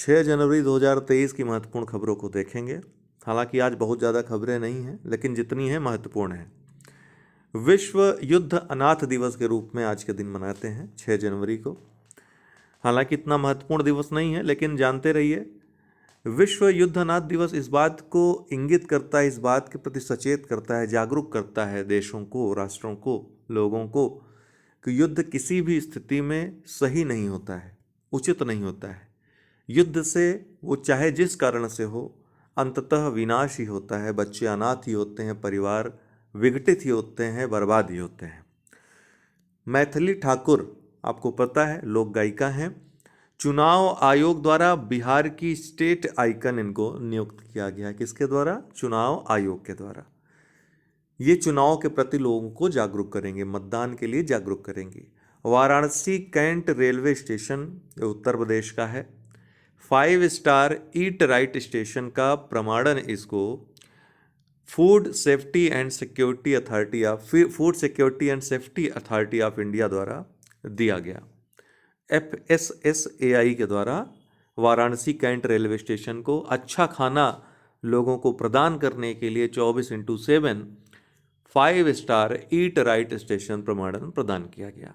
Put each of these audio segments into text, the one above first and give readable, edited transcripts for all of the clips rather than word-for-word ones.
6 जनवरी 2023 की महत्वपूर्ण खबरों को देखेंगे। हालांकि आज बहुत ज़्यादा खबरें नहीं हैं, लेकिन जितनी हैं महत्वपूर्ण हैं। विश्व युद्ध अनाथ दिवस के रूप में आज के दिन मनाते हैं 6 जनवरी को। हालांकि इतना महत्वपूर्ण दिवस नहीं है, लेकिन जानते रहिए विश्व युद्ध अनाथ दिवस इस बात को इंगित करता है, इस बात के प्रति सचेत करता है, जागरूक करता है देशों को, राष्ट्रों को, लोगों को कि युद्ध किसी भी स्थिति में सही नहीं होता है, उचित नहीं होता है। युद्ध से वो चाहे जिस कारण से हो अंततः विनाश ही होता है। बच्चे अनाथ ही होते हैं, परिवार विघटित ही होते हैं, बर्बाद ही होते हैं। मैथिली ठाकुर आपको पता है लोक गायिका हैं। चुनाव आयोग द्वारा बिहार की स्टेट आइकन इनको नियुक्त किया गया है। किसके द्वारा? चुनाव आयोग के द्वारा। ये चुनाव के प्रति लोगों को जागरूक करेंगे, मतदान के लिए जागरूक करेंगे। Varanasi cantt railway station Uttar Pradesh का है। 5 स्टार ईट राइट स्टेशन का प्रमाणन इसको food safety and security authority of India द्वारा दिया गया। FSSAI के द्वारा वाराणसी कैंट रेलवे स्टेशन को अच्छा खाना लोगों को प्रदान करने के लिए 24/7 5 स्टार ईट राइट स्टेशन प्रमाणन प्रदान किया गया।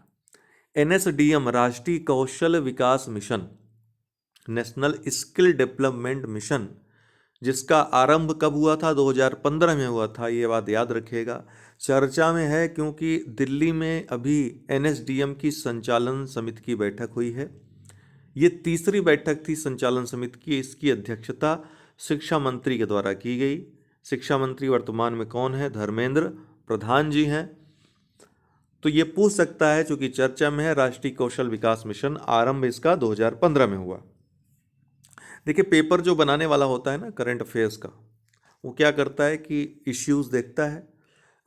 NSDM राष्ट्रीय कौशल विकास मिशन, नेशनल स्किल डेवलपमेंट मिशन, जिसका आरंभ कब हुआ था? 2015 में हुआ था। ये बात याद रखिएगा, चर्चा में है क्योंकि दिल्ली में अभी NSDM की संचालन समिति की बैठक हुई है। ये तीसरी बैठक थी संचालन समिति की। इसकी अध्यक्षता शिक्षा मंत्री के द्वारा की गई। शिक्षा मंत्री वर्तमान में कौन है? धर्मेंद्र प्रधान जी हैं। तो ये पूछ सकता है, चूंकि चर्चा में है, राष्ट्रीय कौशल विकास मिशन, आरंभ इसका 2015 में हुआ। देखिए, पेपर जो बनाने वाला होता है ना करंट अफेयर्स का, वो क्या करता है कि इश्यूज देखता है।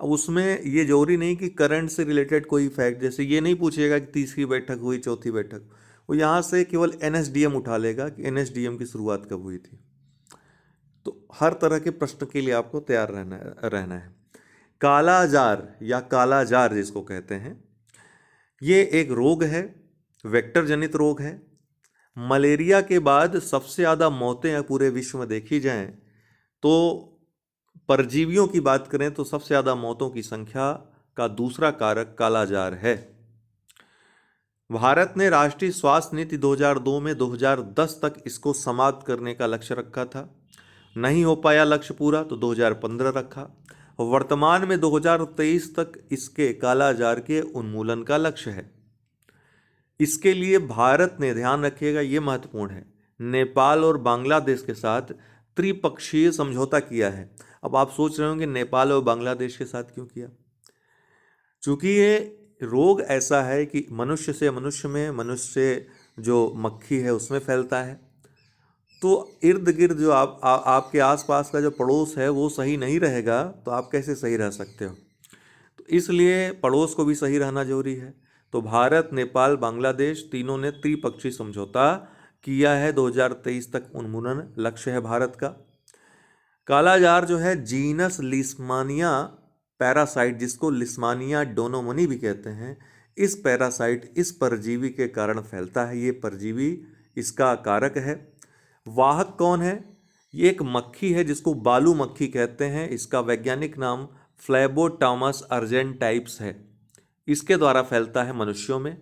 अब उसमें ये जरूरी नहीं कि करंट से रिलेटेड कोई फैक्ट, जैसे ये नहीं पूछेगा कि तीसरी बैठक हुई, चौथी बैठक, वो यहाँ से केवल NSDM उठा लेगा कि NSDM की शुरुआत कब हुई थी। तो हर तरह के प्रश्न के लिए आपको तैयार रहना है। कालाजार या कालाजार जिसको कहते हैं, ये एक रोग है, वेक्टर जनित रोग है। मलेरिया के बाद सबसे ज़्यादा मौतें पूरे विश्व में देखी जाएं तो परजीवियों की बात करें तो सबसे ज़्यादा मौतों की संख्या का दूसरा कारक कालाजार है। भारत ने राष्ट्रीय स्वास्थ्य नीति 2002 में 2010 तक इसको समाप्त करने का लक्ष्य रखा था। नहीं हो पाया लक्ष्य पूरा, तो 2015 रखा। वर्तमान में 2023 तक इसके कालाजार के उन्मूलन का लक्ष्य है। इसके लिए भारत ने, ध्यान रखिएगा ये महत्वपूर्ण है, नेपाल और बांग्लादेश के साथ त्रिपक्षीय समझौता किया है। अब आप सोच रहे होंगे नेपाल और बांग्लादेश के साथ क्यों किया? चूंकि ये रोग ऐसा है कि मनुष्य से मनुष्य में, मनुष्य से जो मक्खी है उसमें फैलता है। तो इर्द गिर्द जो आपके आसपास का जो पड़ोस है वो सही नहीं रहेगा तो आप कैसे सही रह सकते हो? तो इसलिए पड़ोस को भी सही रहना जरूरी है। तो भारत, नेपाल, बांग्लादेश तीनों ने त्रिपक्षीय समझौता किया है। 2023 तक उन्मूलन लक्ष्य है भारत का। कालाजार जो है जीनस लिस्मानिया पैरासाइट, जिसको लिस्मानिया डोनोमनी भी कहते हैं, इस पैरासाइट, इस परजीवी के कारण फैलता है। ये परजीवी इसका कारक है। वाहक कौन है? ये एक मक्खी है जिसको बालू मक्खी कहते हैं। इसका वैज्ञानिक नाम फ्लेबोटॉमस अर्जेंटाइप्स है। इसके द्वारा फैलता है मनुष्यों में।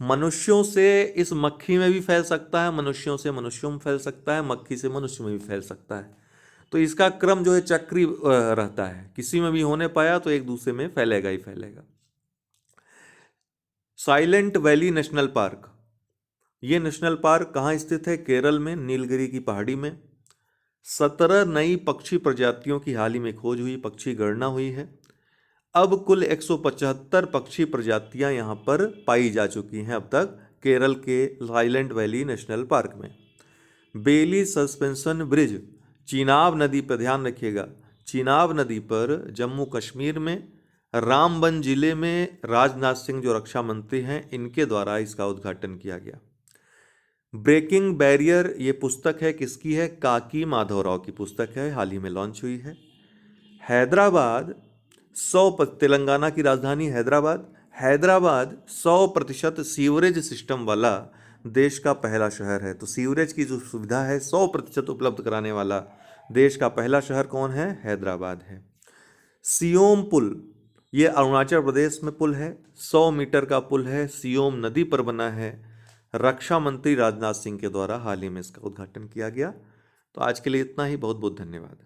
मनुष्यों से इस मक्खी में भी फैल सकता है, मनुष्यों से मनुष्यों में फैल सकता है, मक्खी से मनुष्य में भी फैल सकता है। तो इसका क्रम जो है चक्री रहता है, किसी में भी होने पाया तो एक दूसरे में फैलेगा ही फैलेगा। साइलेंट वैली नेशनल पार्क, ये नेशनल पार्क कहाँ स्थित है? केरल में, नीलगिरी की पहाड़ी में। 17 नई पक्षी प्रजातियों की हाल ही में खोज हुई, पक्षी गणना हुई है। अब कुल 175 पक्षी प्रजातियां यहाँ पर पाई जा चुकी हैं अब तक केरल के साइलेंट वैली नेशनल पार्क में। बेली सस्पेंशन ब्रिज, चिनाब नदी पर, ध्यान रखिएगा, चिनाब नदी पर जम्मू कश्मीर में, रामबन जिले में राजनाथ सिंह जो रक्षा मंत्री हैं इनके द्वारा इसका उद्घाटन किया गया। ब्रेकिंग बैरियर, ये पुस्तक है, किसकी है? काकी माधवराव की पुस्तक है, हाल ही में लॉन्च हुई है। हैदराबाद 100, तेलंगाना की राजधानी हैदराबाद 100% सीवरेज सिस्टम वाला देश का पहला शहर है। तो सीवरेज की जो सुविधा है 100% उपलब्ध कराने वाला देश का पहला शहर कौन है? हैदराबाद है। सियोम पुल, ये अरुणाचल प्रदेश में पुल है, 100 मीटर का पुल है, सियोम नदी पर बना है। रक्षा मंत्री राजनाथ सिंह के द्वारा हाल ही में इसका उद्घाटन किया गया। तो आज के लिए इतना ही। बहुत बहुत धन्यवाद।